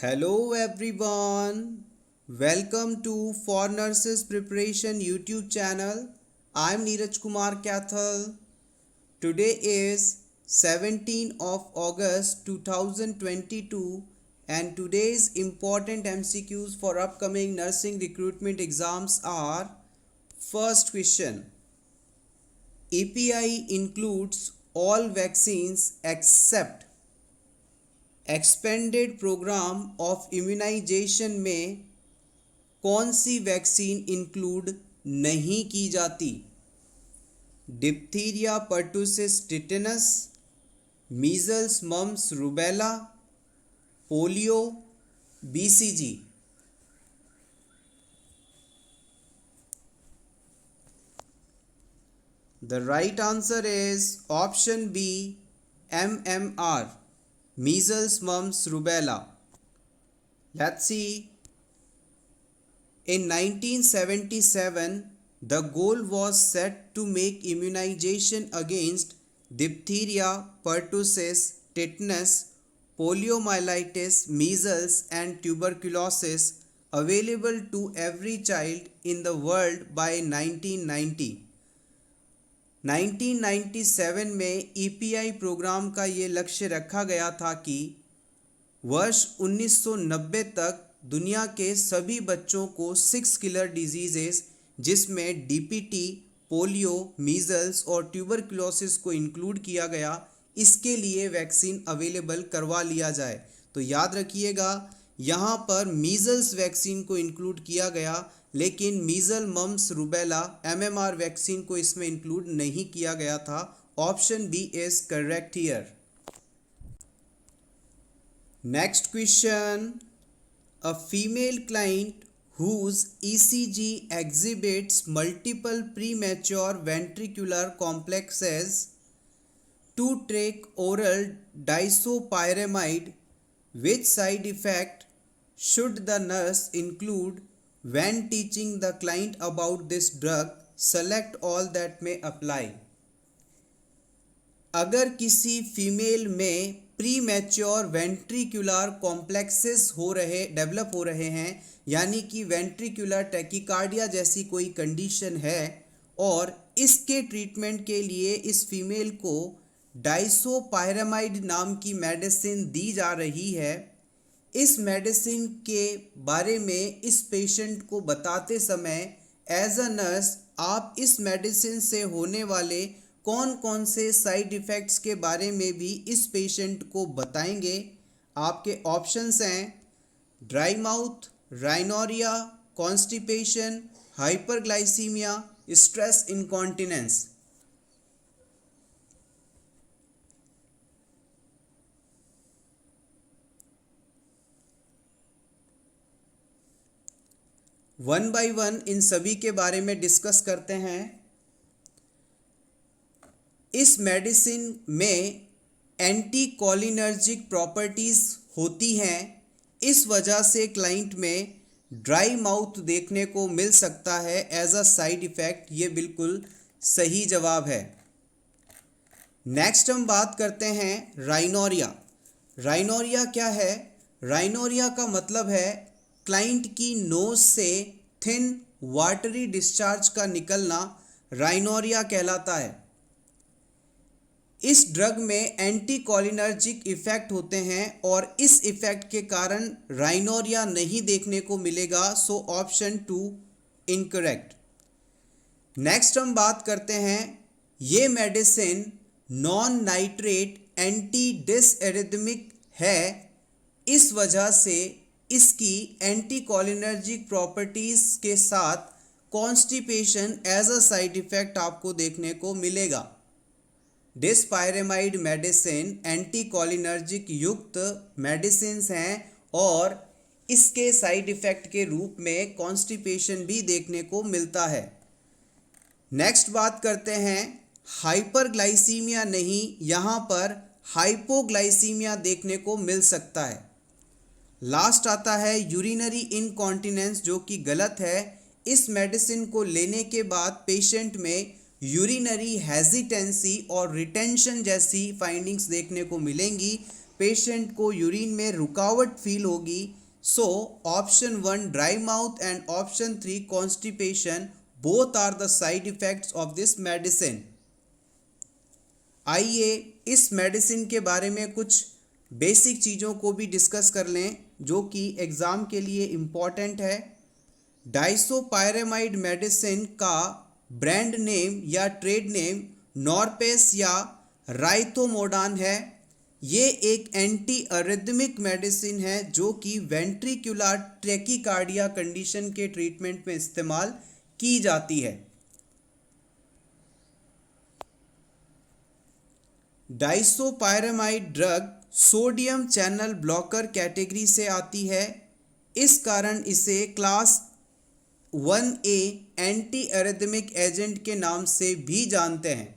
Hello everyone. Welcome to For Nurses Preparation YouTube channel. I'm Neeraj Kumar Kathal. Today is 17 of August 2022 and today's important MCQs for upcoming nursing recruitment exams are: first question. API includes all vaccines except expanded programme of immunisation में कौन सी vaccine include नहीं की जाती? Diphtheria, pertussis, tetanus, measles, mumps, rubella, polio, BCG. The right answer is option B, MMR. Measles, mumps, rubella. Let's see. In 1977, the goal was set to make immunization against diphtheria, pertussis, tetanus, poliomyelitis, measles and tuberculosis available to every child in the world by 1990. 1997 में EPI programme का ये लक्ष्य रखा गया था कि वर्ष 1990 तक दुनिया के सभी बच्चों को 6 किलर डिजीजेस जिसमें DPT, पोलियो, मीजल्स और ट्यूबरक्लोसिस को इंक्लूड किया गया, इसके लिए वैक्सीन अवेलेबल करवा लिया जाए। तो याद रखिएगा, यहाँ पर मीजल्स वैक्सीन को इंक्लूड किया गया, लेकिन measle, mumps, rubella MMR vaccine को इसमें इंक्लूड नहीं किया गया था। Option B is correct here. Next question. A female client whose ECG exhibits multiple premature ventricular complexes to take oral disopyramide, which side effect should the nurse include when teaching the client about this drug? Select all that may apply. अगर किसी female में pre mature ventricular complexes develop हो रहे हैं, यानी कि ventricular tachycardia जैसी कोई कंडीशन है और इसके ट्रीटमेंट के लिए इस फीमेल को डाइसोपायरामाइड नाम की मेडिसिन दी जा रही है, इस मेडिसिन के बारे में इस पेशेंट को बताते समय एज अ नर्स आप इस मेडिसिन से होने वाले कौन कौन से साइड इफ़ेक्ट्स के बारे में भी इस पेशेंट को बताएंगे। आपके ऑप्शंस हैं dry mouth, rhinorrhoea, constipation, hyperglycaemia, stress incontinence. One by one in सभी के बारे में डिस्कस करते हैं। इस मेडिसिन में एंटी कोलिनर्जिक प्रॉपर्टीज़ होती हैं, इस वजह से क्लाइंट में ड्राई माउथ देखने को मिल सकता है एज अ साइड इफ़ेक्ट। ये बिल्कुल सही जवाब है। नेक्स्ट हम बात करते हैं राइनोरिया। राइनोरिया क्या है? राइनोरिया का मतलब है क्लाइंट की नोज से थिन वाटरी डिस्चार्ज का निकलना राइनोरिया कहलाता है। इस ड्रग में एंटी कोलिनर्जिक इफेक्ट होते हैं और इस इफेक्ट के कारण राइनोरिया नहीं देखने को मिलेगा। So option 2 incorrect. नेक्स्ट हम बात करते हैं, ये मेडिसिन नॉन नाइट्रेट एंटी डिसएरिथमिक है, इस वजह से इसकी एंटी कोलिनर्जिक प्रॉपर्टीज़ के साथ constipation as a side effect आपको देखने को मिलेगा। डिसपायरेमाइड मेडिसिन एंटी कोलिनर्जिक युक्त मेडिसिन्स हैं और इसके साइड इफ़ेक्ट के रूप में कॉन्स्टिपेशन भी देखने को मिलता है। नेक्स्ट बात करते हैं, हाइपरग्लाइसीमिया नहीं, यहाँ पर हाइपोग्लाइसीमिया देखने को मिल सकता है। लास्ट आता है यूरिनरी इनकॉन्टिनेंस, जो कि गलत है। इस मेडिसिन को लेने के बाद पेशेंट में यूरिनरी हेजिटेंसी और रिटेंशन जैसी फाइंडिंग्स देखने को मिलेंगी। पेशेंट को यूरिन में रुकावट फील होगी। So option 1 dry mouth and option 3 constipation both are the side effects of this medicine. आइए इस मेडिसिन के बारे में कुछ बेसिक चीज़ों को भी डिस्कस कर लें जो कि एग्ज़ाम के लिए इम्पॉर्टेंट है। डाइसोपायरेमाइड मेडिसिन का ब्रांड नेम या ट्रेड नेम नॉर्पेस या राइथोमोडान है। ये एक एंटी अरिथमिक मेडिसिन है जो कि वेंट्रिकुलर ट्रैकीकार्डिया कंडीशन के ट्रीटमेंट में इस्तेमाल की जाती है। Disopyramide drug sodium channel blocker category से आती है, इस कारण इसे class 1A anti arrhythmic agent के नाम से भी जानते हैं।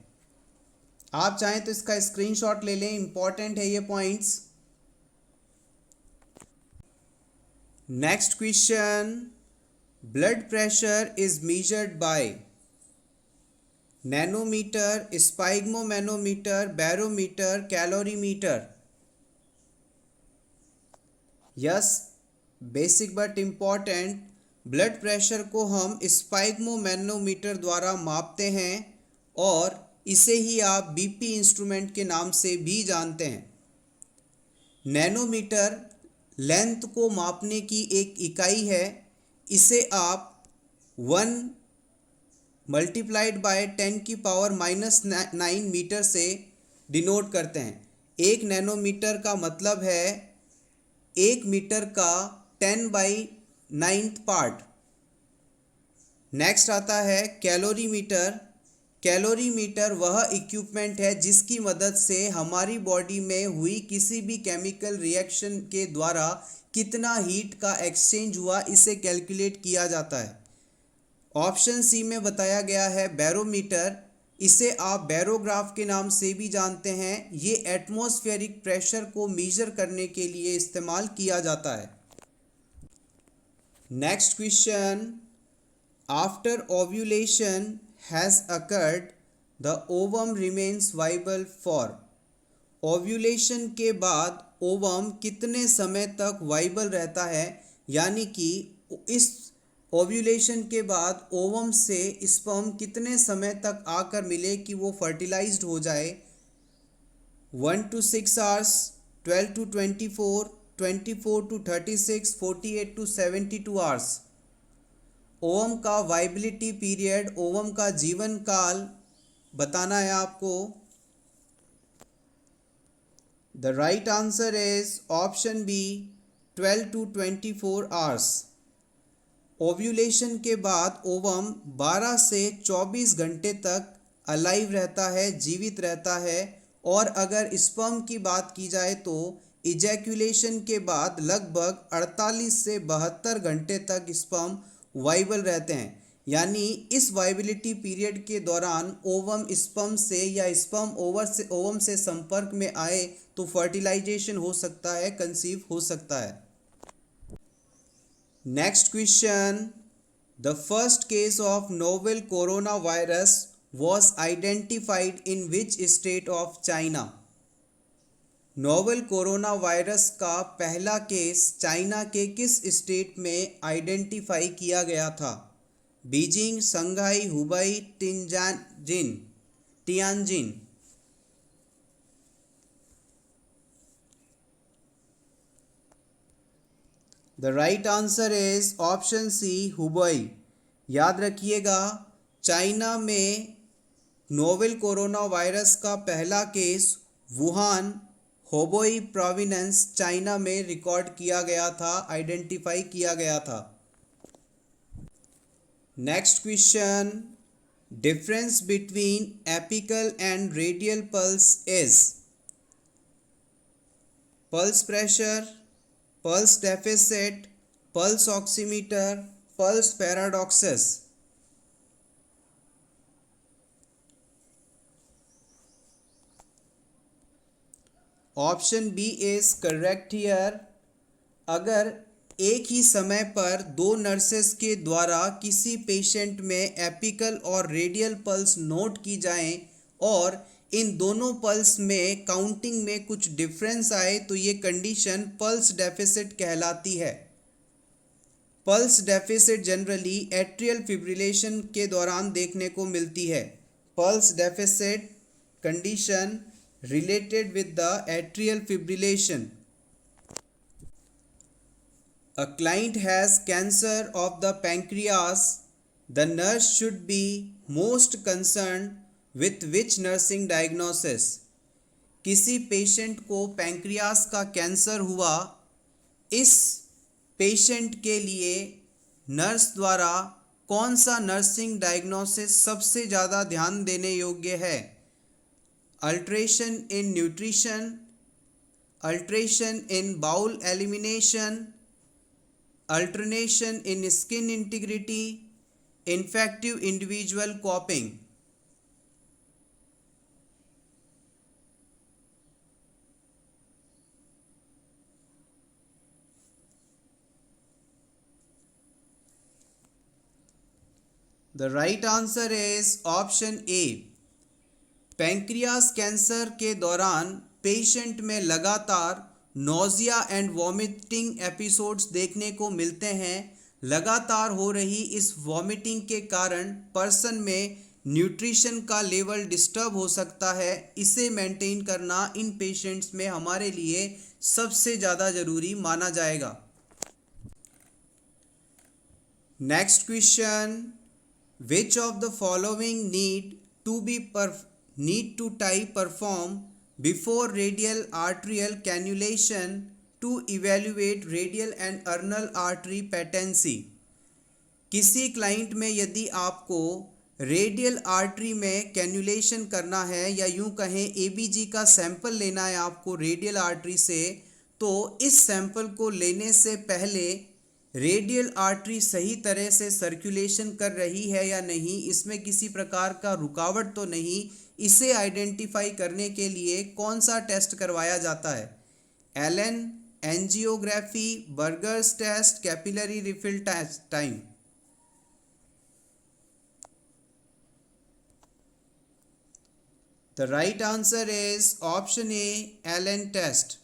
आप चाहें तो इसका स्क्रीनशॉट ले लें, इंपॉर्टेंट है ये points. Next question, blood pressure is measured by nanometre, sphygmomanometer, barometer, calorimeter. Yes, basic but important, blood pressure को हम स्पाइग्मोमैनोमीटर द्वारा मापते हैं और इसे ही आप बीपी इंस्ट्रूमेंट के नाम से भी जानते हैं। नैनोमीटर लेंथ को मापने की एक इकाई है, इसे आप 1 मल्टीप्लाइड बाय 10⁻⁻⁹ मीटर से डिनोट करते हैं। एक नैनोमीटर का मतलब है 1 मीटर का 10/9 पार्ट। नेक्स्ट आता है कैलोरीमीटर। कैलोरीमीटर वह इक्विपमेंट है जिसकी मदद से हमारी बॉडी में हुई किसी भी केमिकल रिएक्शन के द्वारा कितना हीट का एक्सचेंज हुआ, इसे कैलकुलेट किया जाता है। ऑप्शन सी में बताया गया है बैरोमीटर, इसे आप बैरोग्राफ के नाम से भी जानते हैं। ये एटमॉस्फेरिक प्रेशर को मेजर करने के लिए इस्तेमाल किया जाता है। Next question, after ovulation has occurred the ovum remains viable for. Ovulation के बाद ओवम कितने समय तक वाइबल रहता है, यानी कि इस ओव्यूलेशन के बाद ओवम से स्पर्म कितने समय तक आकर मिले कि वो फर्टिलाइज्ड हो जाए। 1 to 6 hours, 12 to 24, 24 to 36, 48 to 72 hours। Ovum का वाइबिलिटी पीरियड, ओवम का जीवन काल बताना है आपको। The right answer is option B 12 to 24 hours। Ovulation के बाद ओवम 12 से 24 घंटे तक अलाइव रहता है, जीवित रहता है। और अगर स्पर्म की बात की जाए तो इजैक्यूलेशन के बाद लगभग 48 से 72 घंटे तक स्पर्म वाइबल रहते हैं, यानी इस वाइबिलिटी पीरियड के दौरान ओवम स्पर्म से या स्पर्म ओवम से संपर्क में आए तो फर्टिलाइजेशन हो सकता है, कंसीव हो सकता है। Next question, the first case of novel corona virus was identified in which state of China. Novel corona virus का पहला केस चाइना के किस स्टेट में आइडेंटिफाई किया गया था। Beijing, Shanghai, Hubei, Tianjin. The right answer is option C Hubei. याद रखिएगा, चाइना में नोवेल कोरोना वायरस का पहला case Wuhan, Hubei province China में रिकॉर्ड किया गया था, आइडेंटिफाई किया गया था। Next question, difference between apical and radial pulse is pulse pressure, pulse deficit, pulse oximeter, pulse paradoxus. Option B is correct here. अगर एक ही समय पर 2 नर्सेस के द्वारा किसी पेशेंट में एपिकल और रेडियल पल्स नोट की जाएं और इन दोनों पल्स में काउंटिंग में कुछ डिफरेंस आए तो ये कंडीशन पल्स डेफिसिट कहलाती है। Pulse deficit generally atrial fibrillation के दौरान देखने को मिलती है। Pulse deficit condition related with the atrial fibrillation. A client has cancer of the pancreas. The nurse should be most concerned with which nursing diagnosis. किसी patient को pancreas का cancer हुआ, इस पेशेंट के लिए नर्स द्वारा कौन सा नर्सिंग डायग्नोसिस सबसे ज़्यादा ध्यान देने योग्य है? Alteration in nutrition, alteration in bowel elimination, alternation in skin integrity, infective individual coping. The right answer is option A. Pancreas cancer के दौरान पेशेंट में लगातार नोजिया एंड वॉमिटिंग एपिसोड्स देखने को मिलते हैं। लगातार हो रही इस वॉमिटिंग के कारण पर्सन में न्यूट्रिशन का लेवल डिस्टर्ब हो सकता है। इसे मेंटेन करना इन पेशेंट्स में हमारे लिए सबसे ज़्यादा ज़रूरी माना जाएगा। Next question, which of the following need to tie perform before radial arterial cannulation to evaluate radial and ulnar artery patency. किसी क्लाइंट में यदि आपको रेडियल आर्टरी में कैन्युलेशन करना है या यूं कहें एबीजी का सैंपल लेना है आपको रेडियल आर्टरी से, तो इस सैंपल को लेने से पहले रेडियल आर्टरी सही तरह से सर्कुलेशन कर रही है या नहीं, इसमें किसी प्रकार का रुकावट तो नहीं, इसे आइडेंटिफाई करने के लिए कौन सा टेस्ट करवाया जाता है? Allen, angiography, Buerger's test, capillary refill time. The right answer is option A, Allen test.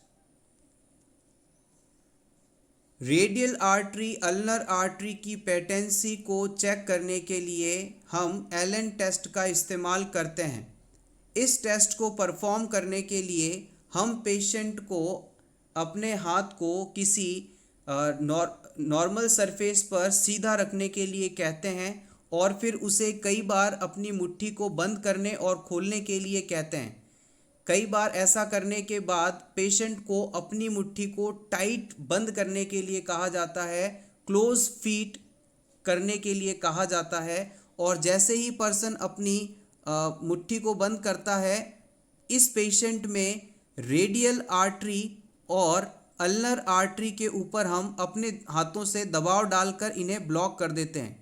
Radial artery ulnar artery की पेटेंसी को चेक करने के लिए हम एलन टेस्ट का इस्तेमाल करते हैं। इस टेस्ट को परफॉर्म करने के लिए हम पेशेंट को अपने हाथ को किसी नॉर्मल सरफेस पर सीधा रखने के लिए कहते हैं और फिर उसे कई बार अपनी मुट्ठी को बंद करने और खोलने के लिए कहते हैं। कई बार ऐसा करने के बाद पेशेंट को अपनी मुट्ठी को टाइट बंद करने के लिए कहा जाता है, क्लोज फीट करने के लिए कहा जाता है, और जैसे ही पर्सन अपनी मुट्ठी को बंद करता है, इस पेशेंट में रेडियल आर्टरी और अल्नर आर्टरी के ऊपर हम अपने हाथों से दबाव डालकर इन्हें ब्लॉक कर देते हैं।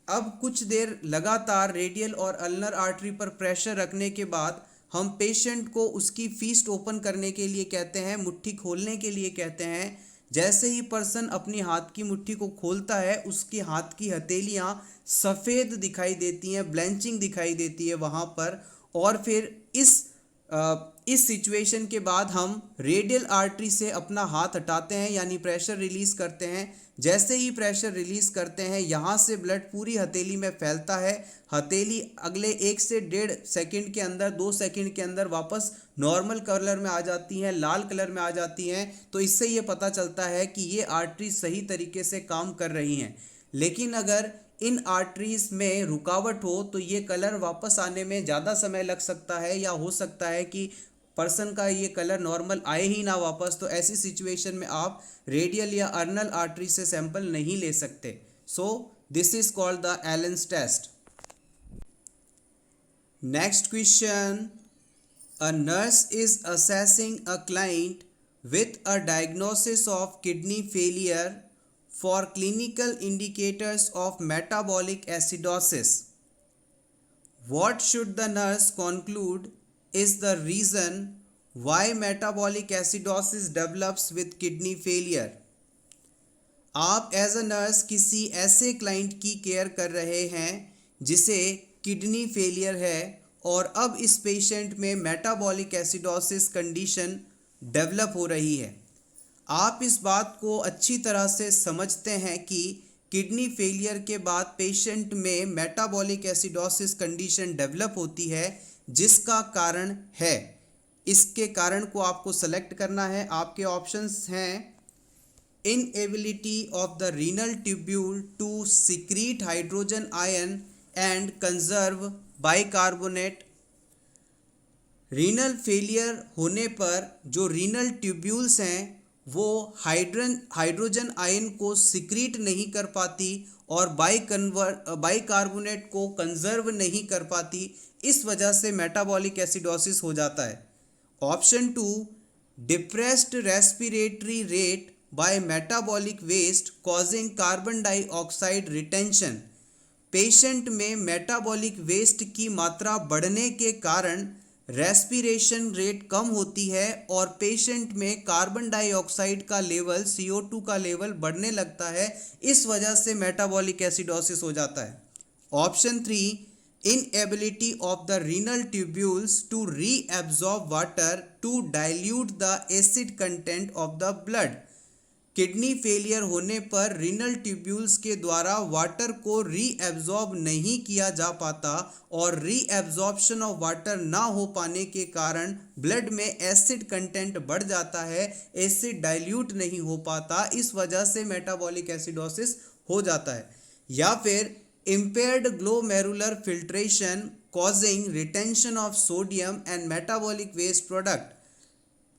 अब कुछ देर लगातार रेडियल और अल्नर आर्टरी पर प्रेशर रखने के बाद हम पेशेंट को उसकी फीस्ट ओपन करने के लिए कहते हैं, मुट्ठी खोलने के लिए कहते हैं। जैसे ही पर्सन अपनी हाथ की मुट्ठी को खोलता है, उसके हाथ की हथेलियाँ सफ़ेद दिखाई देती हैं, ब्लेंचिंग दिखाई देती है वहाँ पर, और फिर इस सिचुएशन के बाद हम रेडियल आर्टरी से अपना हाथ हटाते हैं, यानी प्रेशर रिलीज़ करते हैं। जैसे ही प्रेशर रिलीज़ करते हैं, यहाँ से ब्लड पूरी हथेली में फैलता है। हथेली अगले 1 से 1.5 सेकंड के अंदर, 2 सेकंड के अंदर वापस नॉर्मल कलर में आ जाती हैं, लाल कलर में आ जाती हैं। तो इससे ये पता चलता है कि ये आर्टरी सही तरीके से काम कर रही हैं। लेकिन अगर इन आर्टरीज में रुकावट हो तो ये कलर वापस आने में ज़्यादा समय लग सकता है, या हो सकता है कि पर्सन का ये कलर नॉर्मल आए ही ना वापस। तो ऐसी सिचुएशन में आप रेडियल या अर्नल आर्टरी से सैंपल नहीं ले सकते। So this is called the Allen's test. Next question, a nurse is assessing a client with a diagnosis of kidney failure for clinical indicators of metabolic acidosis. What should the nurse conclude is the reason why metabolic acidosis develops with kidney failure? आप as a nurse किसी ऐसे client की care कर रहे हैं जिसे kidney failure है, और अब इस पेशेंट में मेटाबॉलिक एसिडोसिस कंडीशन डेवलप हो रही है। आप इस बात को अच्छी तरह से समझते हैं कि किडनी फेलियर के बाद पेशेंट में मेटाबॉलिक एसिडोसिस कंडीशन डेवलप होती है, जिसका कारण है, इसके कारण को आपको सेलेक्ट करना है। आपके ऑप्शंस हैं inability of the renal tubule to secrete hydrogen ion and conserve bicarbonate। Renal failure होने पर जो रीनल ट्यूब्यूल्स हैं वो हाइड्रोजन आयन को सिक्रीट नहीं कर पाती और बाइकार्बोनेट को कंजर्व नहीं कर पाती, इस वजह से मेटाबॉलिक एसिडोसिस हो जाता है। Option 2, depressed respiratory rate by metabolic waste causing carbon dioxide retention. Patient में मेटाबॉलिक वेस्ट की मात्रा बढ़ने के कारण रेस्पिरेशन रेट कम होती है और पेशेंट में कार्बन डाइऑक्साइड का लेवल, CO2 का लेवल बढ़ने लगता है, इस वजह से मेटाबॉलिक एसिडोसिस हो जाता है। Option 3, inability of the renal tubules to reabsorb water to dilute the acid content of the blood। Kidney failure होने पर रीनल ट्यूब्यूल्स के द्वारा वाटर को रीएब्जॉर्ब नहीं किया जा पाता और रीएब्जॉर्प्शन ऑफ वाटर ना हो पाने के कारण ब्लड में एसिड कंटेंट बढ़ जाता है, एसिड डाइल्यूट नहीं हो पाता, इस वजह से मेटाबॉलिक एसिडोसिस हो जाता है। या फिर impaired glomerular filtration causing retention of sodium and metabolic waste product।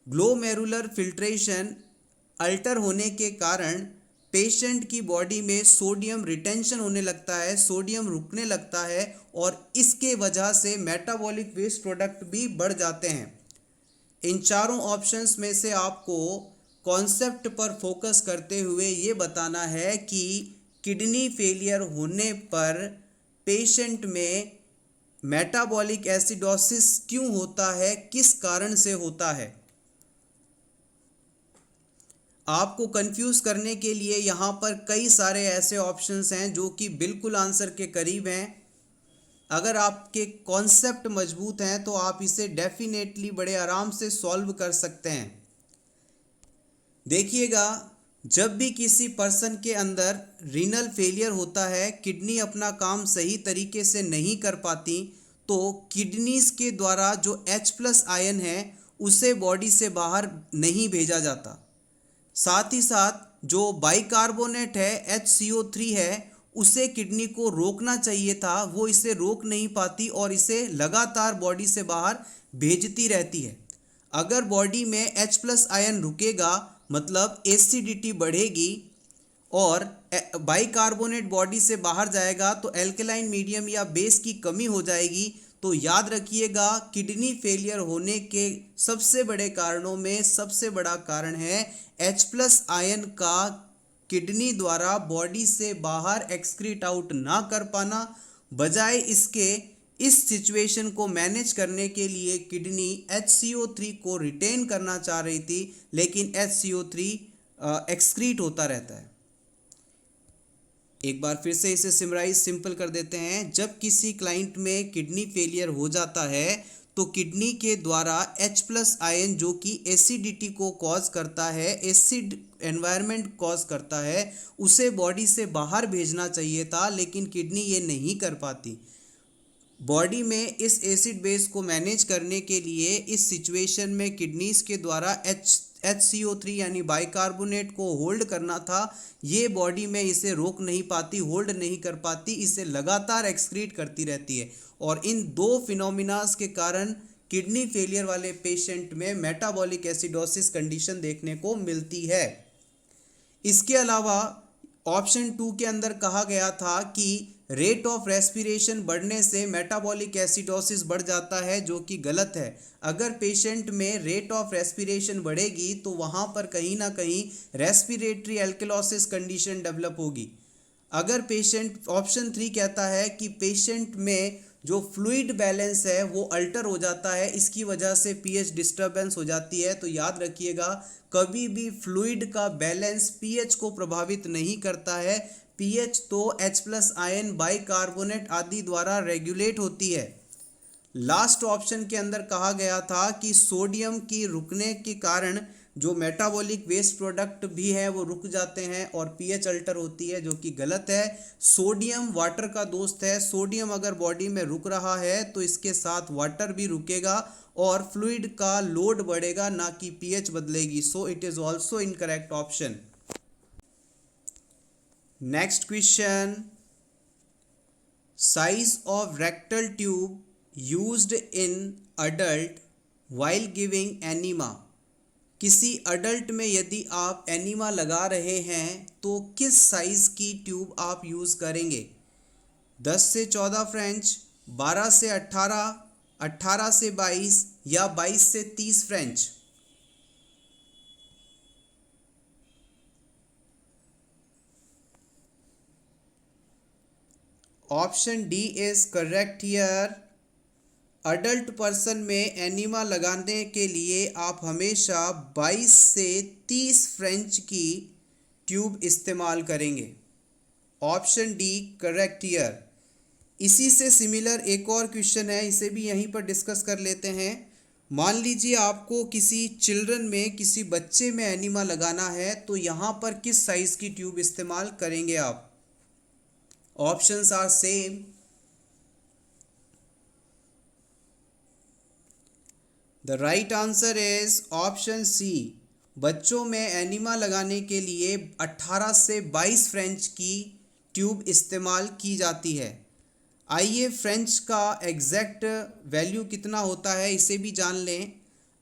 Glomerular filtration alter होने के कारण पेशेंट की बॉडी में सोडियम रिटेंशन होने लगता है, सोडियम रुकने लगता है और इसके वजह से मेटाबॉलिक वेस्ट प्रोडक्ट भी बढ़ जाते हैं। इन चारों ऑप्शंस में से आपको कॉन्सेप्ट पर फोकस करते हुए ये बताना है कि किडनी फेलियर होने पर पेशेंट में मेटाबॉलिक एसिडोसिस क्यों होता है, किस कारण से होता है। आपको कंफ्यूज करने के लिए यहाँ पर कई सारे ऐसे ऑप्शंस हैं जो कि बिल्कुल आंसर के करीब हैं। अगर आपके कॉन्सेप्ट मजबूत हैं तो आप इसे डेफिनेटली बड़े आराम से सॉल्व कर सकते हैं। देखिएगा, जब भी किसी पर्सन के अंदर रीनल फेलियर होता है, किडनी अपना काम सही तरीके से नहीं कर पाती, तो किडनीज के द्वारा जो H+ आयन है उसे बॉडी से बाहर नहीं भेजा जाता। साथ ही साथ जो बाइकार्बोनेट है, HCO3 है, उसे किडनी को रोकना चाहिए था, वो इसे रोक नहीं पाती और इसे लगातार बॉडी से बाहर भेजती रहती है। अगर बॉडी में H+ आयन रुकेगा मतलब एसिडिटी बढ़ेगी और बाइकार्बोनेट बॉडी से बाहर जाएगा तो एल्कलाइन मीडियम या बेस की कमी हो जाएगी। तो याद रखिएगा, किडनी फेलियर होने के सबसे बड़े कारणों में सबसे बड़ा कारण है H+ आयन का किडनी द्वारा बॉडी से बाहर एक्सक्रीट आउट ना कर पाना। बजाय इसके, इस सिचुएशन को मैनेज करने के लिए किडनी HCO3 को रिटेन करना चाह रही थी, लेकिन HCO3 एक्सक्रीट होता रहता है। एक बार फिर से इसे समराइज सिंपल कर देते हैं। जब किसी क्लाइंट में किडनी फेलियर हो जाता है तो किडनी के द्वारा H+ आयन जो कि एसिडिटी को कॉज करता है, एसिड एनवायरनमेंट कॉज करता है, उसे बॉडी से बाहर भेजना चाहिए था, लेकिन किडनी ये नहीं कर पाती। बॉडी में इस एसिड बेस को मैनेज करने के लिए इस सिचुएशन में किडनीज के द्वारा HCO3 यानी बाइकार्बोनेट को होल्ड करना था, ये बॉडी में इसे रोक नहीं पाती, होल्ड नहीं कर पाती, इसे लगातार एक्सक्रीट करती रहती है और इन दो फिनोमिनास के कारण किडनी फेलियर वाले पेशेंट में मेटाबॉलिक एसिडोसिस कंडीशन देखने को मिलती है। इसके अलावा ऑप्शन 2 के अंदर कहा गया था कि रेट ऑफ रेस्पिरेशन बढ़ने से मेटाबॉलिक एसिडोसिस बढ़ जाता है, जो कि गलत है। अगर पेशेंट में रेट ऑफ रेस्पिरेशन बढ़ेगी तो वहाँ पर कहीं ना कहीं रेस्पिरेटरी एल्कलोसिस कंडीशन डेवलप होगी। अगर पेशेंट, ऑप्शन 3 कहता है कि पेशेंट में जो फ्लूइड बैलेंस है वो अल्टर हो जाता है, इसकी वजह से पीएच डिस्टर्बेंस हो जाती है। तो याद रखिएगा, कभी भी फ्लूइड का बैलेंस पीएच को प्रभावित नहीं करता है। पीएच तो H+ आयन, बाइकार्बोनेट आदि द्वारा रेगुलेट होती है। लास्ट ऑप्शन के अंदर कहा गया था कि सोडियम की रुकने के कारण जो मेटाबॉलिक वेस्ट प्रोडक्ट भी है वो रुक जाते हैं और पीएच अल्टर होती है, जो कि गलत है। सोडियम वाटर का दोस्त है। सोडियम अगर बॉडी में रुक रहा है तो इसके साथ वाटर भी रुकेगा और फ्लूइड का लोड बढ़ेगा, ना कि पीएच बदलेगी। So it is also incorrect option. Next question, size of rectal tube used in adult while giving enema. किसी अडल्ट में यदि आप एनीमा लगा रहे हैं तो किस साइज की ट्यूब आप यूज करेंगे? 10 से 14 फ्रेंच, 12 से 18, 18 से 22 या 22 से 30 French? Option D is correct here. Adult person में एनीमा लगाने के लिए आप हमेशा 22 से 30 फ्रेंच की ट्यूब इस्तेमाल करेंगे। Option D correct here. इसी से सिमिलर एक और क्वेश्चन है, इसे भी यहीं पर डिस्कस कर लेते हैं। मान लीजिए आपको किसी चिल्ड्रन में, किसी बच्चे में एनीमा लगाना है, तो यहाँ पर किस साइज की ट्यूब इस्तेमाल करेंगे आप? Options are same. The right answer is option C. बच्चों में एनीमा लगाने के लिए 18 से 22 फ्रेंच की ट्यूब इस्तेमाल की जाती है। आइए फ्रेंच का एग्जैक्ट वैल्यू कितना होता है इसे भी जान लें।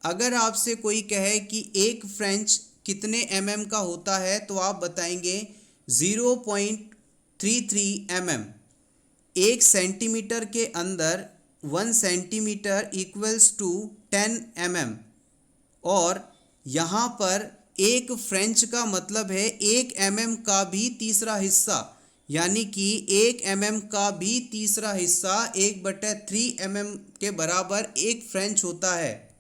अगर आपसे कोई कहे कि एक फ्रेंच कितने mm का होता है तो आप बताएंगे 0.33 mm। एक सेंटीमीटर के अंदर 1 सेंटीमीटर इक्वल्स टू 10 mm, और यहाँ पर एक फ्रेंच का मतलब है 1 mm का भी तीसरा हिस्सा, यानी कि 1 mm का भी तीसरा हिस्सा 1/3 mm के बराबर एक फ्रेंच होता है।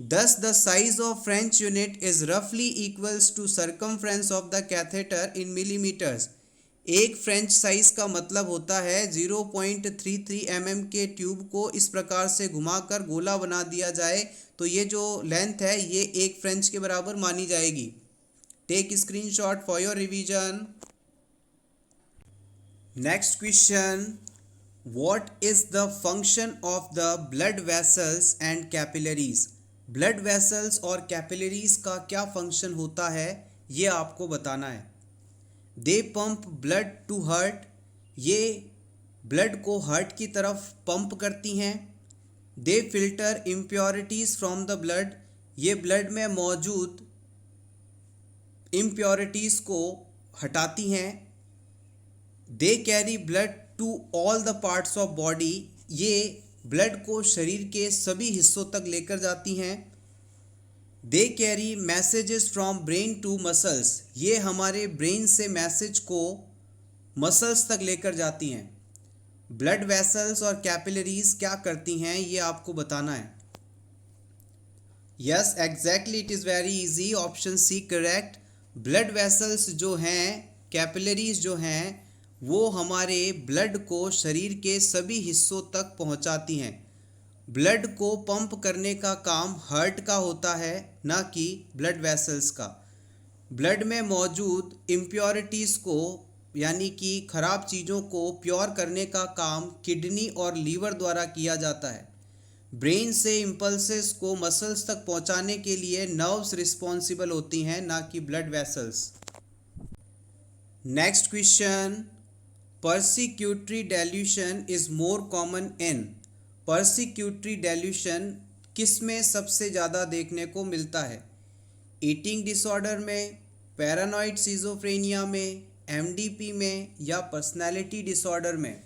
Thus the size of French unit is roughly equals to circumference of the catheter in millimeters। एक फ्रेंच साइज का मतलब होता है 0.33 mm के ट्यूब को इस प्रकार से घुमाकर गोला बना दिया जाए तो ये जो लेंथ है ये एक फ्रेंच के बराबर मानी जाएगी। Take screenshot for your revision. Next question, what is the function of the blood vessels and capillaries. Blood vessels और कैपिलरीज का क्या फंक्शन होता है ये आपको बताना है। They pump blood to heart, ये ब्लड को हार्ट की तरफ पंप करती हैं। They filter impurities from the blood, ये ब्लड में मौजूद इम्प्योरिटीज़ को हटाती हैं। They carry blood to all the parts of body, ये ब्लड को शरीर के सभी हिस्सों तक लेकर जाती हैं। They carry messages from brain to muscles, ये हमारे ब्रेन से मैसेज को मसल्स तक लेकर जाती हैं। ब्लड वेसल्स और कैपिलरीज क्या करती हैं ये आपको बताना है। Yes exactly, it is very easy, option C correct. Blood vessels जो हैं, कैपिलरीज जो हैं, वो हमारे ब्लड को शरीर के सभी हिस्सों तक पहुंचाती हैं। ब्लड को पंप करने का काम हार्ट का होता है, ना कि ब्लड वेसल्स का। ब्लड में मौजूद इम्प्योरिटीज़ को, यानी कि खराब चीज़ों को प्योर करने का काम किडनी और लीवर द्वारा किया जाता है। ब्रेन से इम्पल्सेस को मसल्स तक पहुंचाने के लिए नर्व्स रिस्पॉन्सिबल होती हैं, ना कि blood vessels. Next question, persecutory delusion is more common in. Persecutory delusion किस में सबसे ज़्यादा देखने को मिलता है? ईटिंग डिसऑर्डर में, पैरानॉइड सिजोफ्रेनिया में, एमडीपी में या पर्सनैलिटी डिसऑर्डर में?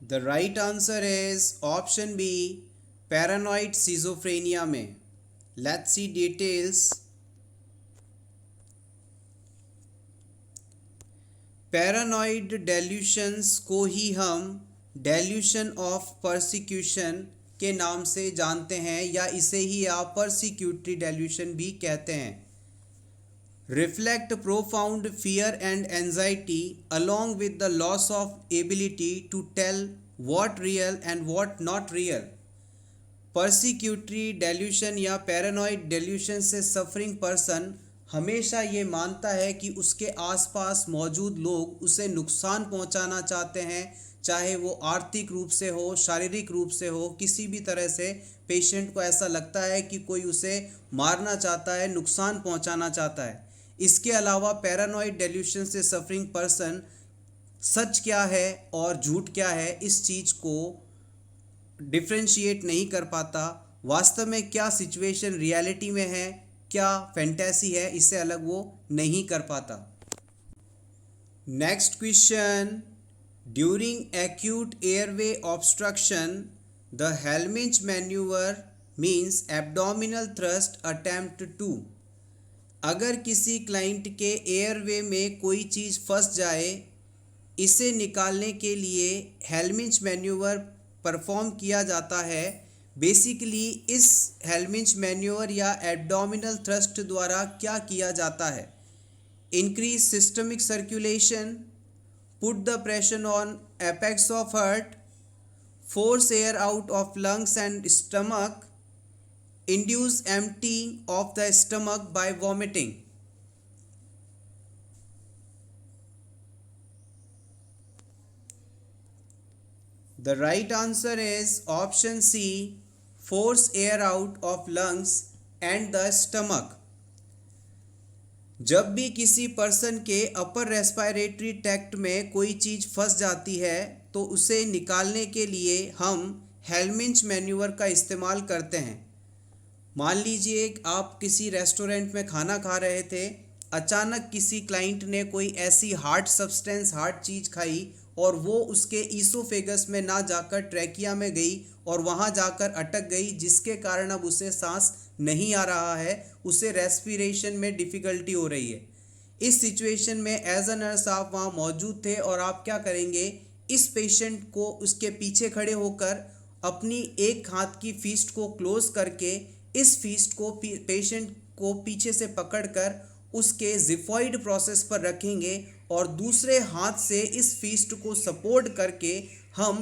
The right answer is option B, paranoid schizophrenia में। Let's see details. Paranoid delusions को ही हम डेल्यूशन ऑफ परसिक्यूशन के नाम से जानते हैं या इसे ही आप पर्सिक्यूटरी डेल्यूशन भी कहते हैं। reflect profound fear and anxiety along with the loss of ability to tell what real and what not real। Persecutory delusion या पैरानॉइड डेल्यूशन से सफरिंग पर्सन हमेशा ये मानता है कि उसके आसपास मौजूद लोग उसे नुकसान पहुंचाना चाहते हैं, चाहे वो आर्थिक रूप से हो, शारीरिक रूप से हो, किसी भी तरह से पेशेंट को ऐसा लगता है कि कोई उसे मारना चाहता है, नुकसान पहुंचाना चाहता है। इसके अलावा पैरानॉइड डेल्यूशन से सफरिंग पर्सन सच क्या है और झूठ क्या है इस चीज़ को डिफ्रेंशिएट नहीं कर पाता। वास्तव में क्या सिचुएशन रियलिटी में है, क्या फैंटेसी है, इससे अलग वो नहीं कर पाता। Next question, during acute airway obstruction the हेलमिंच manoeuvre means abdominal thrust attempt to. अगर किसी क्लाइंट के एयरवे में कोई चीज़ फंस जाए, इसे निकालने के लिए हेलमिंच मैन्यूवर परफॉर्म किया जाता है। बेसिकली इस हेलमिंच मैन्यूवर या एब्डोमिनल थ्रस्ट द्वारा क्या किया जाता है? Increase systemic circulation, put the pressure on apex of heart, force air out of lungs and stomach, induce emptying of the stomach by vomiting। The right answer is option C, force air out of lungs and the stomach। जब भी किसी person के upper respiratory tract में कोई चीज़ फंस जाती है तो उसे निकालने के लिए हम हेलमिंच मैन्यूवर का इस्तेमाल करते हैं। मान लीजिए आप किसी रेस्टोरेंट में खाना खा रहे थे, अचानक किसी क्लाइंट ने कोई ऐसी हार्ड सब्सटेंस, हार्ड चीज़ खाई और वो उसके ईसोफेगस में ना जाकर ट्रैकिया में गई और वहाँ जाकर अटक गई, जिसके कारण अब उसे सांस नहीं आ रहा है, उसे रेस्पिरेशन में डिफ़िकल्टी हो रही है। इस सिचुएशन में एज अ नर्स आप वहाँ मौजूद थे और आप क्या करेंगे, इस पेशेंट को उसके पीछे खड़े होकर अपनी एक हाथ की फिस्ट को क्लोज करके इस फिस्ट को पेशेंट को पीछे से पकड़कर उसके जिफॉइड प्रोसेस पर रखेंगे और दूसरे हाथ से इस फिस्ट को सपोर्ट करके हम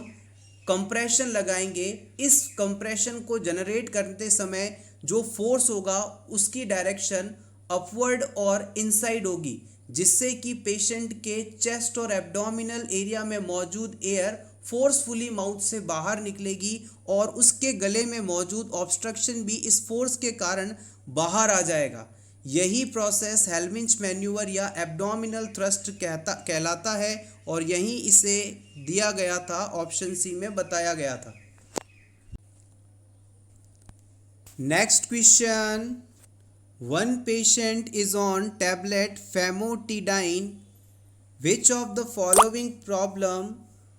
कंप्रेशन लगाएंगे। इस कंप्रेशन को जनरेट करते समय जो फोर्स होगा उसकी डायरेक्शन अपवर्ड और इनसाइड होगी, जिससे कि पेशेंट के चेस्ट और एब्डोमिनल एरिया में मौजूद एयर फोर्सफुली माउथ से बाहर निकलेगी और उसके गले में मौजूद ऑब्स्ट्रक्शन भी इस फोर्स के कारण बाहर आ जाएगा। यही प्रोसेस हेलमिंच मैन्यूवर या एब्डोमिनल थ्रस्ट कहलाता है और यहीं इसे दिया गया था, ऑप्शन सी में बताया गया था। Next question, one patient is on tablet famotidine, which of the following problem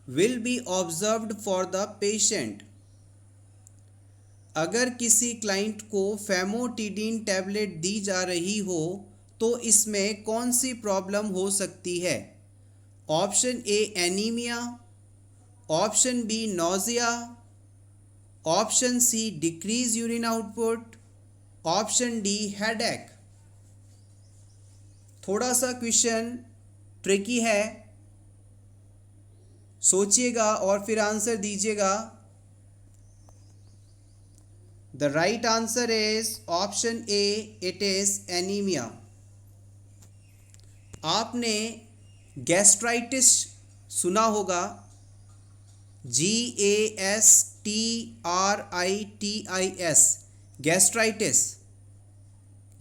will be observed for the patient। अगर किसी क्लाइंट को फेमोटिडीन टैबलेट दी जा रही हो तो इसमें कौन सी प्रॉब्लम हो सकती है? Option A anaemia, option B nausea, option C decrease urine output, option D headache. थोड़ा सा क्वेश्चन ट्रिकी है, सोचिएगा और फिर आंसर दीजिएगा। The right answer is option A, it is anaemia. आपने गैस्ट्राइटिस सुना होगा, GASTRITIS, गैस्ट्राइटिस।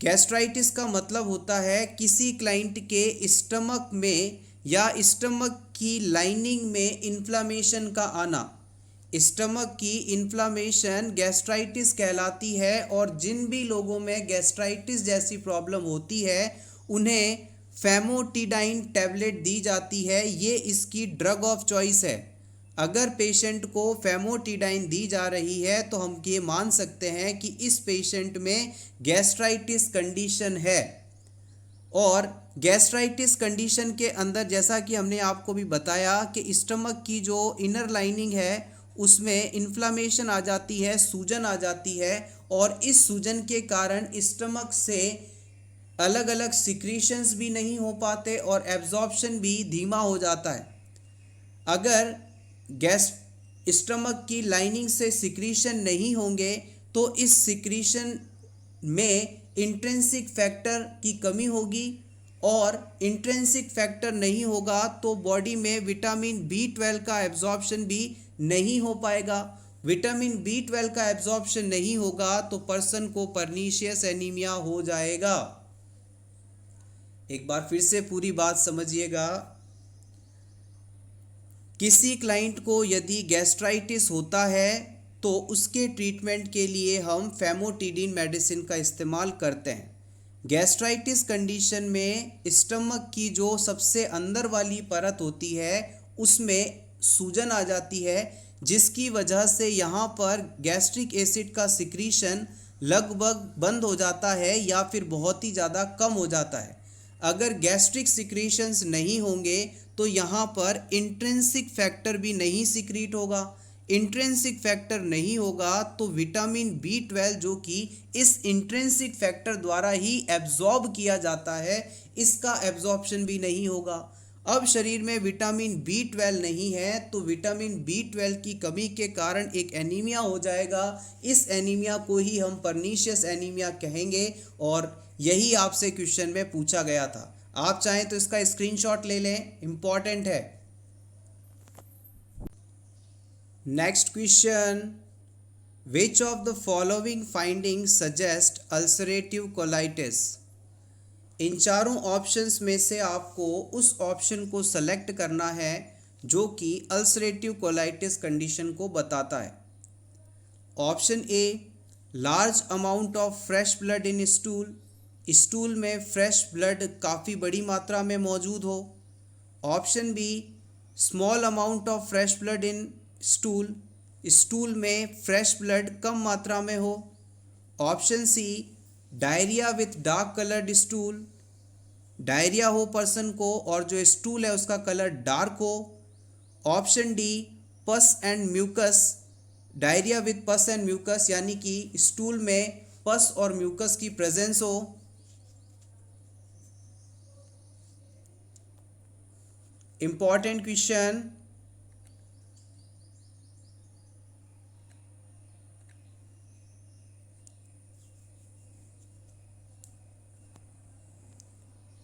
गैस्ट्राइटिस का मतलब होता है किसी क्लाइंट के स्टमक में या स्टमक की लाइनिंग में इन्फ्लामेशन का आना। स्टमक की इन्फ्लामेशन गैस्ट्राइटिस कहलाती है और जिन भी लोगों में गैस्ट्राइटिस जैसी प्रॉब्लम होती है उन्हें फेमोटिडाइन टैबलेट दी जाती है। ये इसकी ड्रग ऑफ चॉइस है। अगर पेशेंट को फेमोटिडाइन दी जा रही है तो हम ये मान सकते हैं कि इस पेशेंट में गैस्ट्राइटिस कंडीशन है। और गैस्ट्राइटिस कंडीशन के अंदर जैसा कि हमने आपको भी बताया कि स्टमक की जो इनर लाइनिंग है उसमें इन्फ्लामेशन आ जाती है, सूजन आ जाती है, और इस सूजन के कारण स्टमक से अलग अलग सिक्रीशंस भी नहीं हो पाते और एब्जॉर्प्शन भी धीमा हो जाता है। अगर गैस स्टमक की लाइनिंग से सिक्रीशन नहीं होंगे तो इस सिक्रीशन में इंट्रिंसिक फैक्टर की कमी होगी, और इंट्रिंसिक फैक्टर नहीं होगा तो बॉडी में विटामिन B12 का एब्जॉर्प्शन भी नहीं हो पाएगा। विटामिन B12 का एब्जॉर्प्शन नहीं होगा तो पर्सन को पर्नीशियस एनीमिया हो जाएगा। एक बार फिर से पूरी बात समझिएगा। किसी क्लाइंट को यदि गैस्ट्राइटिस होता है तो उसके ट्रीटमेंट के लिए हम फैमोटिडिन मेडिसिन का इस्तेमाल करते हैं। गैस्ट्राइटिस कंडीशन में स्टमक की जो सबसे अंदर वाली परत होती है उसमें सूजन आ जाती है, जिसकी वजह से यहाँ पर गैस्ट्रिक एसिड का सिक्रीशन लगभग बंद हो जाता है या फिर बहुत ही ज़्यादा कम हो जाता है। अगर गैस्ट्रिक सिक्रीशंस नहीं होंगे तो यहाँ पर इंट्रिंसिक फैक्टर भी नहीं सिक्रीट होगा। इंट्रिंसिक फैक्टर नहीं होगा तो विटामिन B12 जो कि इस इंट्रिंसिक फैक्टर द्वारा ही एब्जॉर्ब किया जाता है, इसका एब्जॉर्प्शन भी नहीं होगा। अब शरीर में विटामिन B12 नहीं है तो विटामिन B12 की कमी के कारण एक एनीमिया हो जाएगा। इस एनीमिया को ही हम पर्नीशियस एनीमिया कहेंगे और यही आपसे क्वेश्चन में पूछा गया था। आप चाहें तो इसका स्क्रीनशॉट ले लें, इंपॉर्टेंट है। Next question, which of the following finding suggest ulcerative colitis. इन चारों ऑप्शंस में से आपको उस ऑप्शन को सेलेक्ट करना है जो कि अल्सरेटिव कोलाइटिस कंडीशन को बताता है। Option A, large amount of fresh blood in stool, stool में फ्रेश ब्लड काफ़ी बड़ी मात्रा में मौजूद हो। Option B, small amount of fresh blood in stool, stool में फ्रेश ब्लड कम मात्रा में हो। Option C, diarrhoea with dark coloured stool, diarrhoea हो पर्सन को और जो स्टूल है उसका कलर डार्क हो। Option D, pus and mucus, diarrhoea with pus and mucus यानी कि स्टूल में पस और म्यूकस की प्रेजेंस हो। Important question.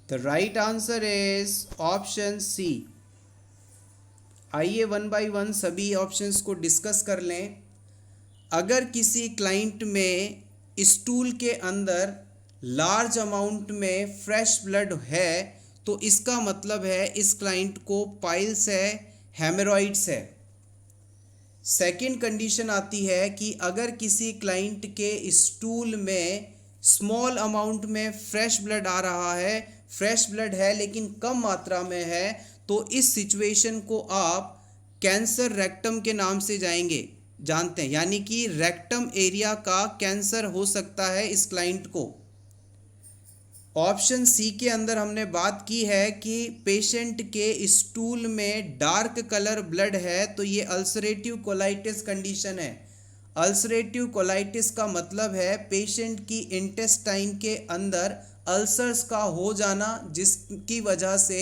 The right answer is option C. आइए वन बाय वन सभी ऑप्शंस को डिस्कस कर लें। अगर किसी क्लाइंट में स्टूल के अंदर लार्ज अमाउंट में फ्रेश ब्लड है तो इसका मतलब है इस क्लाइंट को पाइल्स है, हेमरॉइड्स है। सेकंड कंडीशन आती है कि अगर किसी क्लाइंट के स्टूल में स्मॉल अमाउंट में फ्रेश ब्लड आ रहा है, फ्रेश ब्लड है लेकिन कम मात्रा में है, तो इस सिचुएशन को आप कैंसर रेक्टम के नाम से जानते हैं, यानी कि रेक्टम एरिया का कैंसर हो सकता है इस क्लाइंट को। ऑप्शन सी के अंदर हमने बात की है कि पेशेंट के स्टूल में डार्क कलर ब्लड है तो ये अल्सरेटिव कोलाइटिस कंडीशन है। अल्सरेटिव कोलाइटिस का मतलब है पेशेंट की इंटेस्टाइन के अंदर अल्सर्स का हो जाना, जिसकी वजह से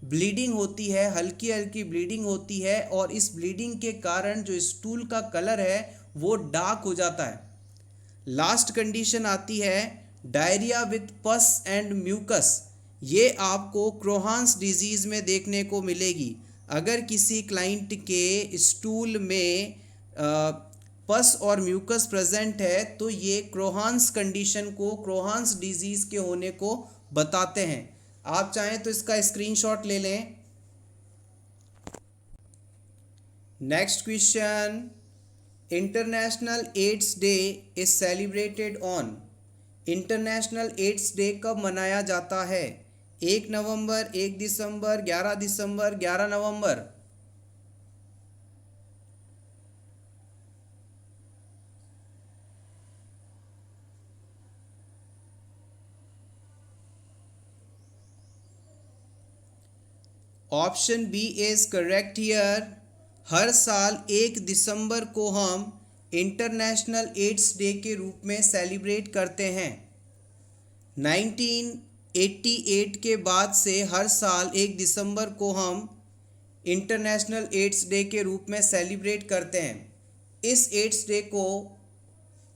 ब्लीडिंग होती है, हल्की हल्की ब्लीडिंग होती है और इस ब्लीडिंग के कारण जो स्टूल का कलर है वो डार्क हो जाता है। लास्ट कंडीशन आती है diarrhoea with pus and mucus. ये आपको क्रोहान्स डिजीज़ में देखने को मिलेगी। अगर किसी क्लाइंट के स्टूल में पस और म्यूकस प्रेजेंट है तो ये क्रोहान्स कंडीशन को, क्रोहान्स डिजीज़ के होने को बताते हैं। आप चाहें तो इसका स्क्रीनशॉट ले लें। Next question, International AIDS Day is celebrated on. International AIDS Day कब मनाया जाता है? 1 नवंबर, 1 दिसंबर, 11 दिसंबर, 11 नवंबर। Option B is correct here. हर साल 1 दिसंबर को हम इंटरनेशनल एड्स डे के रूप में सेलिब्रेट करते हैं। 1988 के बाद से हर साल 1 दिसंबर को हम इंटरनेशनल एड्स डे के रूप में सेलिब्रेट करते हैं। इस एड्स डे को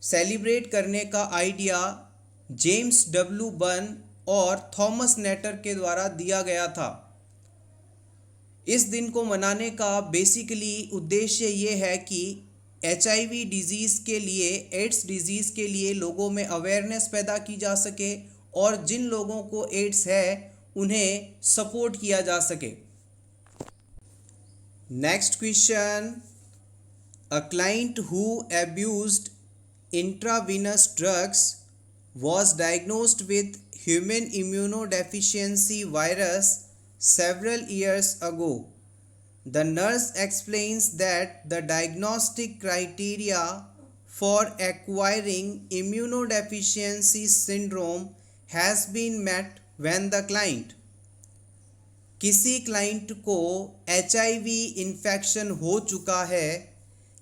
सेलिब्रेट करने का आइडिया जेम्स डब्ल्यू बर्न और थॉमस नेटर के द्वारा दिया गया था। इस दिन को मनाने का बेसिकली उद्देश्य ये है कि HIV डिजीज़ के लिए, एड्स डिजीज़ के लिए लोगों में अवेयरनेस पैदा की जा सके और जिन लोगों को एड्स है उन्हें सपोर्ट किया जा सके। Next question, a client who abused intravenous drugs was diagnosed with human immunodeficiency virus several years ago. The nurse explains that the diagnostic criteria for acquiring immunodeficiency syndrome has been met when the client किसी client को HIV infection हो चुका है,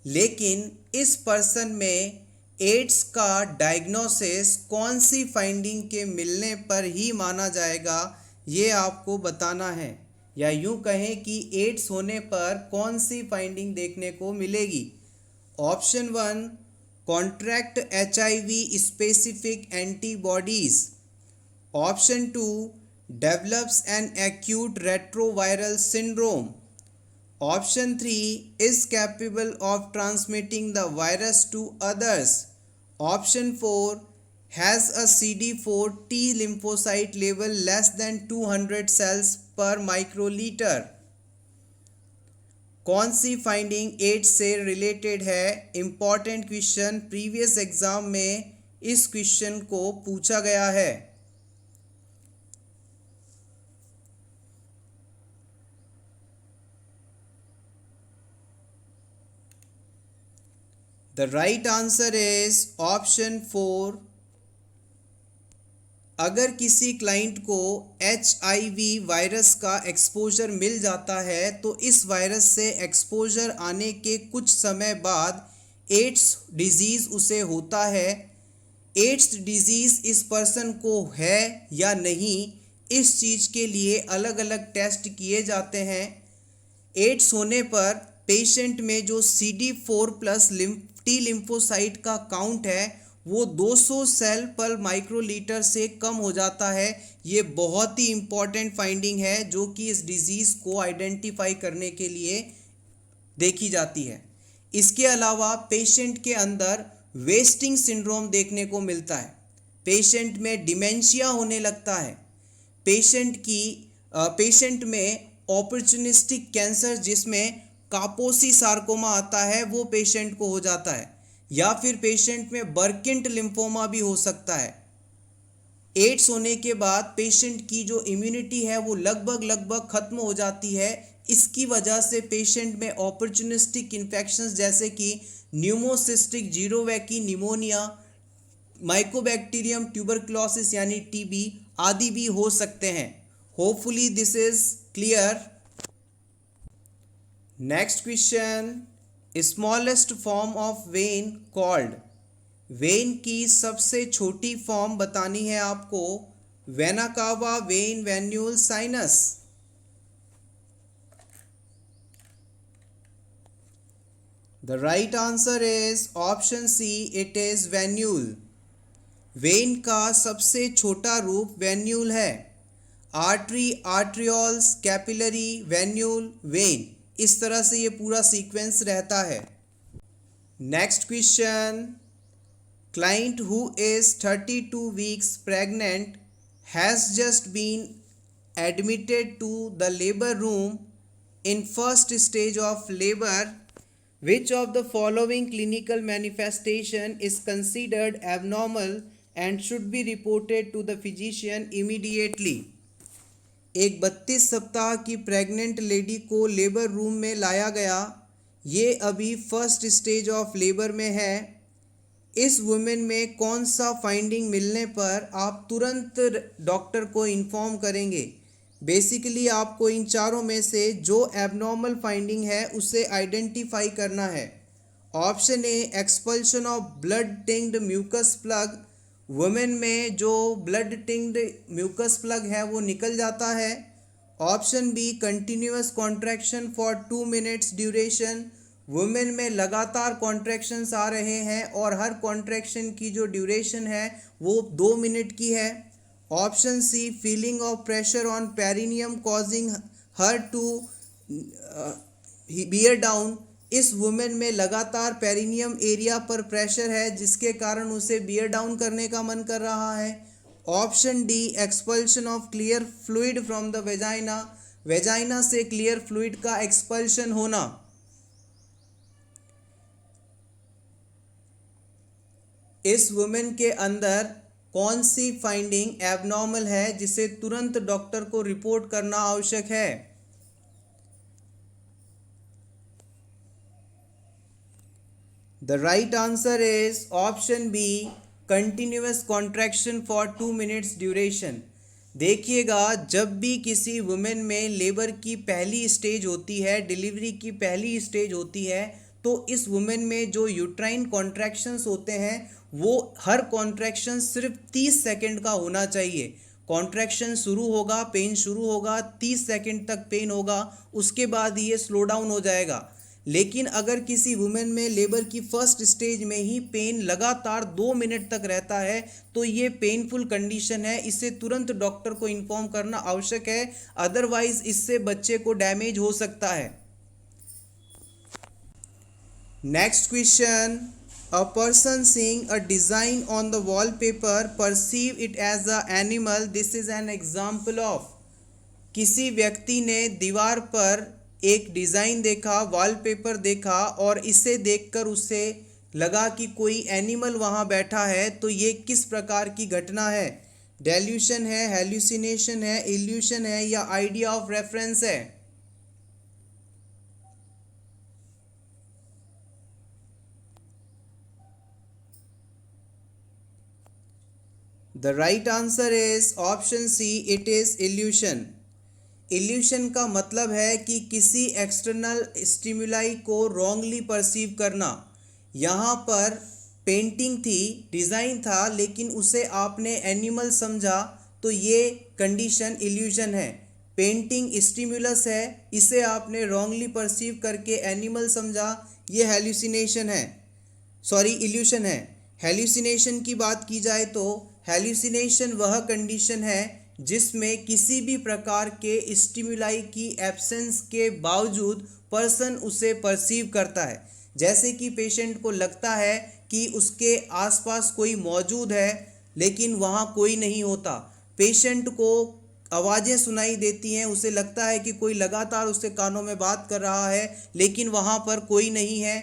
लेकिन इस person में ads का diagnosis कौन सी फाइंडिंग के मिलने पर ही माना जाएगा, ये आपको बताना है। या यूं कहें कि एड्स होने पर कौन सी फाइंडिंग देखने को मिलेगी। Option 1, contract HIV specific antibodies. Option 2, develops an acute retroviral syndrome. Option 3, is capable of transmitting the virus to others. Option 4, has a CD4 T lymphocyte level less than 200 cells per microliter. कौन सी finding ads से related है? Important question, previous exam में इस question को पूछा गया है। The right answer is option 4. अगर किसी क्लाइंट को HIV वायरस का एक्सपोजर मिल जाता है तो इस वायरस से एक्सपोजर आने के कुछ समय बाद एड्स डिजीज़ उसे होता है। एड्स डिजीज़ इस पर्सन को है या नहीं, इस चीज़ के लिए अलग अलग टेस्ट किए जाते हैं। एड्स होने पर पेशेंट में जो CD4 प्लस टी लिम्फोसाइट का काउंट है वो 200 सेल पर माइक्रोलीटर से कम हो जाता है। ये बहुत ही इम्पॉर्टेंट फाइंडिंग है जो कि इस डिज़ीज़ को आइडेंटिफाई करने के लिए देखी जाती है। इसके अलावा पेशेंट के अंदर वेस्टिंग सिंड्रोम देखने को मिलता है। पेशेंट में डिमेंशिया होने लगता है। पेशेंट में ऑपर्चुनिस्टिक कैंसर जिसमें कापोसी सार्कोमा आता है वो पेशेंट को हो जाता है, या फिर पेशेंट में बर्किंट लिम्फोमा भी हो सकता है। एड्स होने के बाद पेशेंट की जो इम्यूनिटी है वो लगभग खत्म हो जाती है। इसकी वजह से पेशेंट में ऑपर्चुनिस्टिक इन्फेक्शंस जैसे कि pneumocystis jirovecii pneumonia, mycobacterium tuberculosis यानी TB आदि भी हो सकते हैं। Hopefully this is clear. Next question, smallest form of vein called. Vein की सबसे छोटी फॉर्म बतानी है आपको। Vena cava, vein, venule, sinus. The right answer is option C, it is venule. Vein का सबसे छोटा रूप वेन्यूल है। Artery, arterioles, capillary, venule, vein, इस तरह से ये पूरा सीक्वेंस रहता है। Next question, client who is 32 weeks pregnant has just been admitted to the labour room in first stage of labour. Which of the following clinical manifestation is considered abnormal and should be reported to the physician immediately. एक 32 सप्ताह की pregnant lady को labour room में लाया गया। ये अभी first stage of labour में है। इस वुमेन में कौन सा फाइंडिंग मिलने पर आप तुरंत डॉक्टर को इन्फॉर्म करेंगे? बेसिकली आपको इन चारों में से जो एबनॉर्मल फाइंडिंग है उसे आइडेंटिफाई करना है। Option A, expulsion of blood tinged mucus plug, women में जो ब्लड टिंग्ड म्यूकस प्लग है वो निकल जाता है। Option B, continuous contraction for 2 minutes duration, women में लगातार कॉन्ट्रैक्शंस आ रहे हैं और हर कॉन्ट्रैक्शन की जो ड्यूरेशन है वो 2 मिनट की है। Option C, feeling of pressure on perineum causing her to bear down, इस वुमेन में लगातार पेरिनियम एरिया पर प्रेशर है जिसके कारण उसे बियर डाउन करने का मन कर रहा है। Option D, expulsion of clear fluid from the vagina, vagina से क्लियर फ्लूइड का एक्सपल्शन होना। इस वुमेन के अंदर कौन सी फाइंडिंग एबनॉर्मल है जिसे तुरंत डॉक्टर को रिपोर्ट करना आवश्यक है? The right answer is option B, continuous contraction for 2 minutes duration. देखिएगा, जब भी किसी वुमेन में लेबर की पहली स्टेज होती है, डिलीवरी की पहली स्टेज होती है, तो इस वुमेन में जो यूट्राइन कॉन्ट्रैक्शंस होते हैं वो हर कॉन्ट्रैक्शन सिर्फ 30 सेकंड का होना चाहिए। कॉन्ट्रैक्शन शुरू होगा, पेन शुरू होगा, 30 सेकंड तक पेन होगा, उसके बाद ये स्लो डाउन हो जाएगा। लेकिन अगर किसी वुमेन में लेबर की फर्स्ट स्टेज में ही पेन लगातार 2 मिनट तक रहता है तो ये पेनफुल कंडीशन है, इसे तुरंत डॉक्टर को इन्फॉर्म करना आवश्यक है, अदरवाइज इससे बच्चे को डैमेज हो सकता है। Next question, a person seeing a design on the wallpaper perceive it as a animal, this is an example of. किसी व्यक्ति ने दीवार पर एक डिज़ाइन देखा, वॉलपेपर देखा और इसे देखकर उसे लगा कि कोई एनिमल वहाँ बैठा है, तो ये किस प्रकार की घटना है? डेल्यूशन है, हेल्यूसिनेशन है, इल्यूशन है या आइडिया ऑफ रेफरेंस है? The right answer is option C, it is illusion. Illusion का मतलब है कि किसी एक्सटर्नल स्टिमुलाई को रॉन्गली परसीव करना। यहाँ पर पेंटिंग थी, डिज़ाइन था, लेकिन उसे आपने एनिमल समझा, तो ये कंडीशन इल्यूशन है। पेंटिंग स्टिमुलस है, इसे आपने रॉन्गली परसीव करके एनिमल समझा, ये हेल्यूसिनेशन है, सॉरी इल्यूशन है। हेल्यूसिनेशन की बात की जाए तो हेल्यूसिनेशन वह कंडीशन है जिसमें किसी भी प्रकार के स्टिमुलाई की एब्सेंस के बावजूद पर्सन उसे परसीव करता है। जैसे कि पेशेंट को लगता है कि उसके आसपास कोई मौजूद है लेकिन वहाँ कोई नहीं होता। पेशेंट को आवाज़ें सुनाई देती हैं, उसे लगता है कि कोई लगातार उसके कानों में बात कर रहा है लेकिन वहाँ पर कोई नहीं है।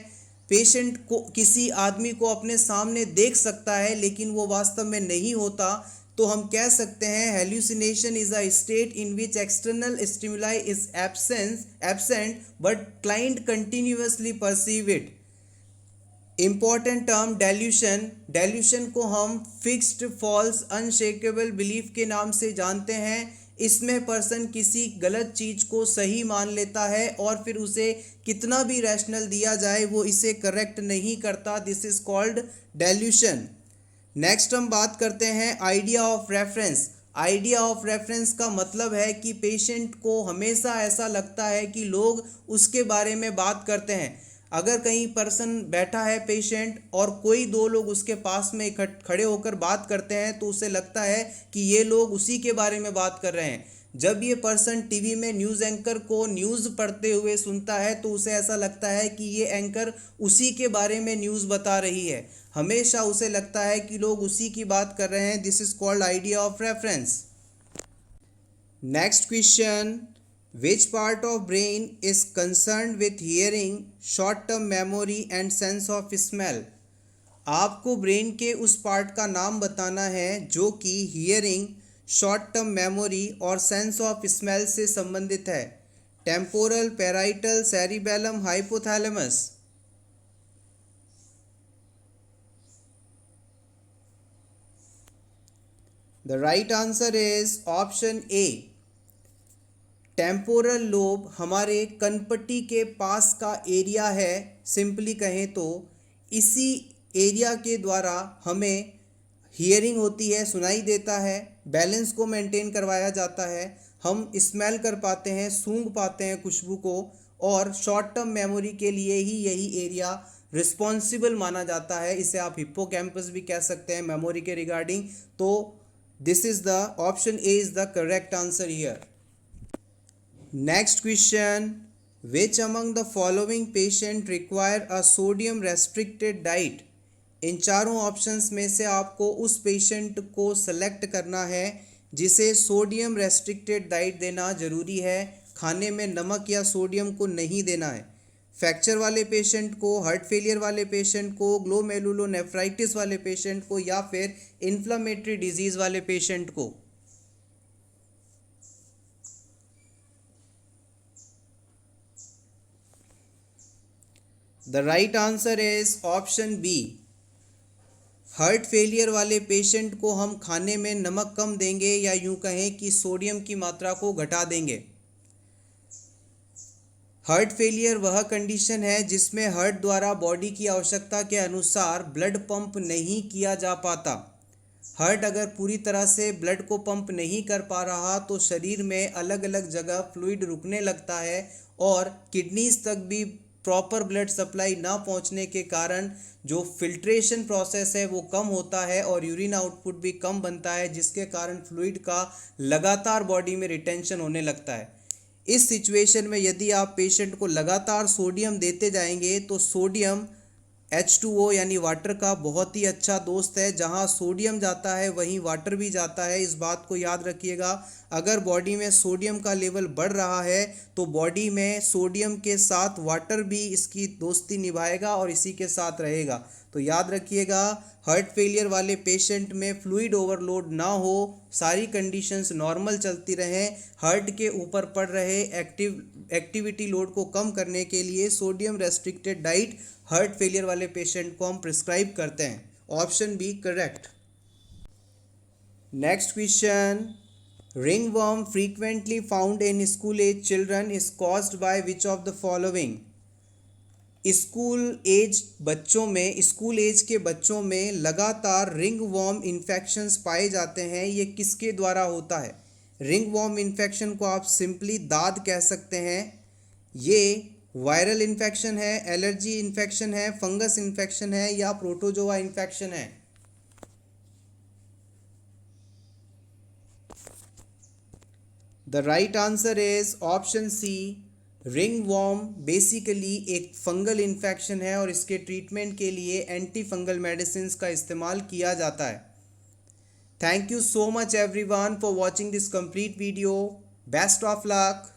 पेशेंट को किसी आदमी को अपने सामने देख सकता है लेकिन वो वास्तव में नहीं होता, तो हम कह सकते हैं hallucination is a state in which external stimuli is absent but client continuously perceive it. Important term dilution, dilution को हम फिक्स्ड फॉल्स अनशेकेबल बिलीफ के नाम से जानते हैं। इसमें पर्सन किसी गलत चीज़ को सही मान लेता है और फिर उसे कितना भी रैशनल दिया जाए वो इसे करेक्ट नहीं करता, this is called dilution. Next हम बात करते हैं idea of reference. Idea of reference का मतलब है कि पेशेंट को हमेशा ऐसा लगता है कि लोग उसके बारे में बात करते हैं। अगर कहीं पर्सन बैठा है पेशेंट और कोई दो लोग उसके पास में खड़े होकर बात करते हैं तो उसे लगता है कि ये लोग उसी के बारे में बात कर रहे हैं। जब ये पर्सन टीवी में न्यूज़ एंकर को न्यूज़ पढ़ते हुए सुनता है तो उसे ऐसा लगता है कि ये एंकर उसी के बारे में न्यूज़ बता रही है। हमेशा उसे लगता है कि लोग उसी की बात कर रहे हैं, this is called idea of reference. Next question, which part of brain is concerned with hearing, short term memory and sense of smell? आपको ब्रेन के उस पार्ट का नाम बताना है जो कि हियरिंग, शॉर्ट टर्म मेमोरी और सेंस ऑफ स्मेल से संबंधित है। Temporal, parietal, cerebellum, hypothalamus? The right answer is option A, temporal lobe हमारे कनपट्टी के पास का एरिया है, सिंपली कहें तो इसी एरिया के द्वारा हमें हियरिंग होती है, सुनाई देता है, बैलेंस को मेंटेन करवाया जाता है, हम स्मेल कर पाते हैं, सूंघ पाते हैं खुशबू को, और शॉर्ट टर्म मेमोरी के लिए ही यही एरिया रिस्पॉन्सिबल माना जाता है। इसे आप हिप्पोकैम्पस भी कह सकते हैं मेमोरी के रिगार्डिंग। तो this is the option A is the correct answer here. Next question, which among the following patient require a sodium restricted diet. इन चारों ऑप्शंस में से आपको उस पेशेंट को सेलेक्ट करना है जिसे सोडियम रेस्ट्रिक्टेड डाइट देना जरूरी है, खाने में नमक या सोडियम को नहीं देना है। फ्रैक्चर वाले पेशेंट को, हार्ट फेलियर वाले पेशेंट को, ग्लोमेरुलोनेफ्राइटिस वाले पेशेंट को, या फिर इन्फ्लामेटरी डिजीज वाले पेशेंट को। The right answer is option B. Heart failure वाले पेशेंट को हम खाने में नमक कम देंगे, या यूं कहें कि सोडियम की मात्रा को घटा देंगे। हार्ट फेलियर वह कंडीशन है जिसमें हार्ट द्वारा बॉडी की आवश्यकता के अनुसार ब्लड पंप नहीं किया जा पाता। हार्ट अगर पूरी तरह से ब्लड को पंप नहीं कर पा रहा तो शरीर में अलग अलग जगह फ्लूइड रुकने लगता है, और किडनीज तक भी प्रॉपर ब्लड सप्लाई ना पहुंचने के कारण जो फिल्ट्रेशन प्रोसेस है वो कम होता है और यूरिन आउटपुट भी कम बनता है, जिसके कारण फ्लूइड का लगातार बॉडी में रिटेंशन होने लगता है। इस सिचुएशन में यदि आप पेशेंट को लगातार सोडियम देते जाएंगे तो सोडियम H2O यानी वाटर का बहुत ही अच्छा दोस्त है। जहां सोडियम जाता है वहीं वाटर भी जाता है, इस बात को याद रखिएगा। अगर बॉडी में सोडियम का लेवल बढ़ रहा है तो बॉडी में सोडियम के साथ वाटर भी इसकी दोस्ती निभाएगा और इसी के साथ रहेगा। तो याद रखिएगा, हार्ट फेलियर वाले पेशेंट में फ्लूइड ओवरलोड ना हो, सारी कंडीशंस नॉर्मल चलती रहें, हार्ट के ऊपर पड़ रहे एक्टिविटी लोड को कम करने के लिए sodium restricted diet heart failure वाले पेशेंट को हम प्रिस्क्राइब करते हैं। Option B correct. Next question, ringworm frequently found in school age children is caused by which of the following. School age के बच्चों में लगातार रिंगवर्म इन्फेक्शंस पाए जाते हैं, ये किसके द्वारा होता है। रिंगवर्म इन्फेक्शन को आप सिंपली दाद कह सकते हैं। ये वायरल इन्फेक्शन है, एलर्जी इन्फेक्शन है, फंगस इन्फेक्शन है, या प्रोटोजोआ इन्फेक्शन है। The right answer is option C. Ringworm basically एक फंगल इन्फेक्शन है और इसके ट्रीटमेंट के लिए एंटी फंगल मेडिसिन का इस्तेमाल किया जाता है। Thank you so much everyone for watching this complete video. Best of luck.